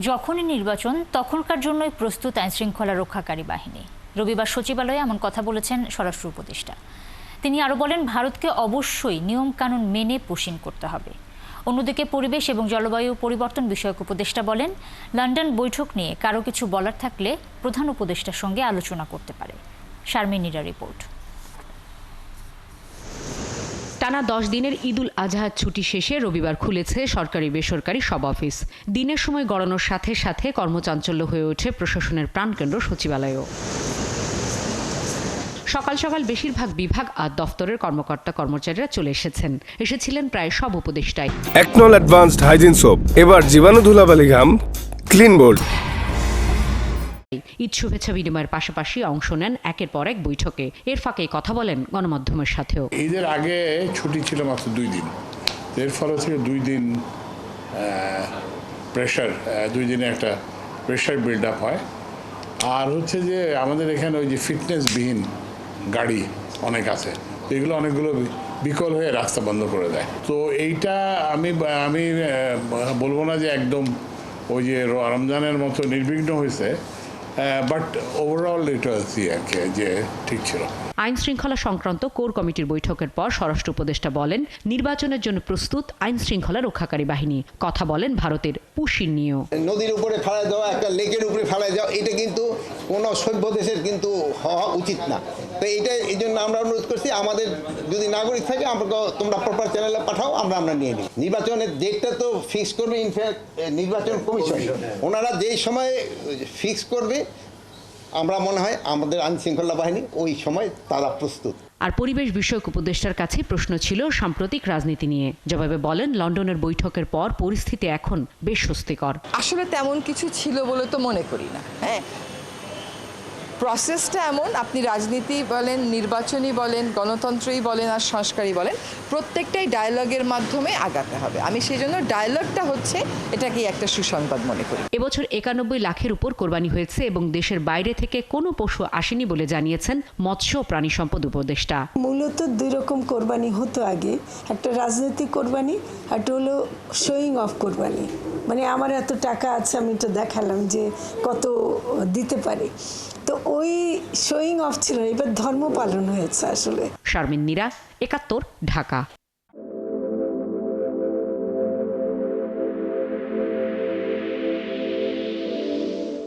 যখনই নির্বাচন তখনকার জন্যই প্রস্তুত আইনশৃঙ্খলা রক্ষাকারী বাহিনী। রবিবার সচিবালয়ে এমন কথা বলেছেন স্বরাষ্ট্র উপদেষ্টা। তিনি আরও বলেন, ভারতকে অবশ্যই নিয়মকানুন মেনে পুশিং করতে হবে। অন্যদিকে পরিবেশ এবং জলবায়ু পরিবর্তন বিষয়ক উপদেষ্টা বলেন, লন্ডন বৈঠক নিয়ে কারো কিছু বলার থাকলে প্রধান উপদেষ্টার সঙ্গে আলোচনা করতে পারে। শারমিন নীরার রিপোর্ট। টানা 10 দিনের ঈদুল আজহার ছুটি শেষে রবিবার খুলেছে সরকারি বেসরকারি সব অফিস। দিনের সময় গড়ানোর সাথে সাথে কর্মচাঞ্চল্য হয়ে ওঠে প্রশাসনের প্রাণকেন্দ্র সচিবালয়ও। সকাল সকাল বেশিরভাগ বিভাগ আর দফতরের কর্মকর্তা কর্মচারীরা চলে এসেছিলেন প্রায় সব উপদেষ্টাই। একনল অ্যাডভান্সড হাইজিন সোপ, এবার জীবাণু ধুলাবালি ঘাম ক্লিন বোল্ড। ঈদ শুভেচ্ছা বিনিময়ের পাশাপাশি অংশ নেন একের পর এক বৈঠকে। এর ফাঁকে কথা বলেন গণমাধ্যমের সাথেও। ঈদের আগে ছুটি ছিল মাত্র 2 দিন, এর ফলে থেকে 2 দিন প্রেশার, 2 দিনে একটা প্রেশার বিল্ড আপ হয়। আর হচ্ছে যে আমাদের এখানে ওই যে ফিটনেসবিহীন গাড়ি অনেক আছে, এগুলো অনেকগুলো বিকল হয়ে রাস্তা বন্ধ করে দেয়। তো এইটা আমি বলবো না যে একদম ওই যে রমজানের মতো নির্বিঘ্ন হয়েছে, বাট ওভারঅল এটা আর কি যে ঠিক ছিল। আইন শৃঙ্খলা সংক্রান্ত কোর কমিটির বৈঠকের পর স্বরাষ্ট্র উপদেষ্টা বলেন, নির্বাচনের জন্য প্রস্তুত আইন শৃঙ্খলা রক্ষাকারী বাহিনী। কথা বলেন ভারতের পুশিং নিয়েও। নদীর উপরে ফেলা দেওয়া, একটা লেকের উপরে ফেলা দেওয়া, এটা কিন্তু কোনো সভ্য দেশের কিন্তু হওয়া উচিত না। তো এই জন্য আমরা অনুরোধ করছি, আমাদের যদি নাগরিক থাকে তোমরা প্রপার চ্যানেলে পাঠাও, আমরা নিয়ে নিই। নির্বাচনের ডেটটা তো ফিক্স করবে ইনফ্যাক্ট নির্বাচন কমিশন। ওনারা যেই সময় ফিক্স করবে, আমরা মনে হয় আমাদের আইন শৃঙ্খলা বাহিনী ওই সময় তারা প্রস্তুত। আর পরিবেশ বিষয়ক উপদেষ্টার কাছে প্রশ্ন ছিল সাম্প্রতিক রাজনীতি নিয়ে। জবাবে বলেন, লন্ডনের বৈঠকের পর পরিস্থিতি এখন বেশ স্বস্তিকর। আসলে তেমন কিছু ছিল বলে তো মনে করি না। হ্যাঁ, প্রসেসটা এমন, আপনি রাজনীতি বলেন, নির্বাচনী বলেন, গণতন্ত্রই বলেন আর সংস্কারই বলেন, প্রত্যেকটাই ডায়ালগের মাধ্যমে আগাতে হবে। আমি সেই জন্য ডায়ালগটা হচ্ছে এটাকেই একটা সুসংবাদ মনে করি। এবছর 91 লাখের উপর কোরবানি হয়েছে এবং দেশের বাইরে থেকে কোনো পশু আসেনি বলে জানিয়েছেন মৎস্য ও প্রাণী সম্পদ উপদেষ্টা। মূলত 2 রকম কোরবানি হতো আগে, একটা রাজনৈতিক কোরবানি, একটা হলো শোয়িং অফ কোরবানি। মানে আমার এত টাকা আছে, আমি তো দেখালাম যে কত দিতে পারি। তো ওই শোয়িং অফ ছিল, এবার ধর্ম পালন হয়েছে আসলে। শারমিন নীরা, 71, ঢাকা।